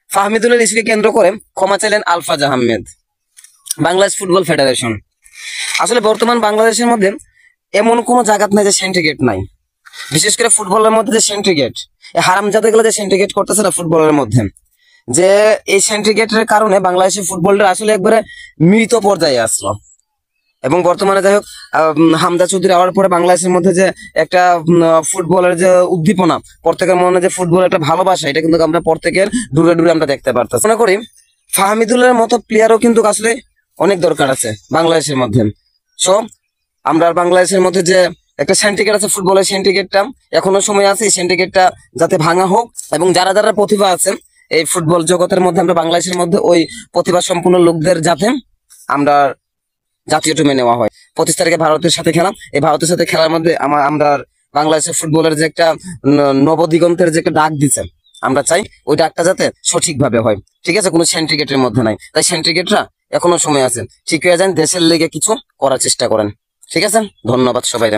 ফাহমিদুলের ইস্যুকে কেন্দ্র করে ক্ষমা চাইলেন আলফাজ আহমেদ। বাংলাদেশ ফুটবল ফেডারেশন, আসলে বর্তমান বাংলাদেশের মধ্যে এমন কোনো জায়গা নাই যে সেন্টিগ্রেট নাই, বিশেষ করে ফুটবলের মধ্যে যে সেন্টিগ্রেট, এই হারামজাদা গুলো যে সেন্টিগ্রেট করতেছে না ফুটবলের মধ্যে, যে এই সেন্টিগ্রেটের কারণে বাংলাদেশের ফুটবলটা আসলে একবারে মৃত পর্যায়ে আসলো। এবং বর্তমানে যাই হোক হামজা চৌধুরী আওয়ার পরে বাংলাদেশের মধ্যে যে একটা ফুটবলের যে উদ্দীপনা, প্রত্যেকের মনে যে ফুটবল একটা ভালোবাসা, এটা কিন্তু আমরা প্রত্যেকের দূরে দূরে আমরা দেখতে পারতাম। মনে করি ফাহমিদুলের মতো প্লেয়ারও কিন্তু আসলে অনেক দরকার আছে বাংলাদেশের মধ্যে। সো আমরা বাংলাদেশের মধ্যে যে একটা সেন্টিগ্রেট আছে, ফুটবলের সেন্টিগ্রেটটা এখনো সময় আছে, এই সেন্টিগ্রেটটা যাতে ভাঙা হোক, এবং যারা যারা প্রতিভা আছে এই ফুটবল জগতের মধ্যে আমরা বাংলাদেশের মধ্যে ওই প্রতিভা সম্পূর্ণ লোকদের যাতে আমরা জাতীয় টিমে নেওয়া হয়। 25 তারিখে ভারতের সাথে খেলা, এই ভারতের সাথে খেলার মধ্যে আমরা বাংলাদেশের ফুটবলের যে একটা নবদিগন্তের যে একটা ডাক দিচ্ছে, আমরা চাই ওই ডাকটা যাতে সঠিকভাবে হয়, ঠিক আছে, কোনো সেন্টিগ্রেটের মধ্যে নাই। তাই সেন্টিগ্রেটরা এখনো সময় আছে, ঠিক হয়ে যান, দেশের লেগে কিছু করার চেষ্টা করেন, ঠিক আছে। ধন্যবাদ সবাই।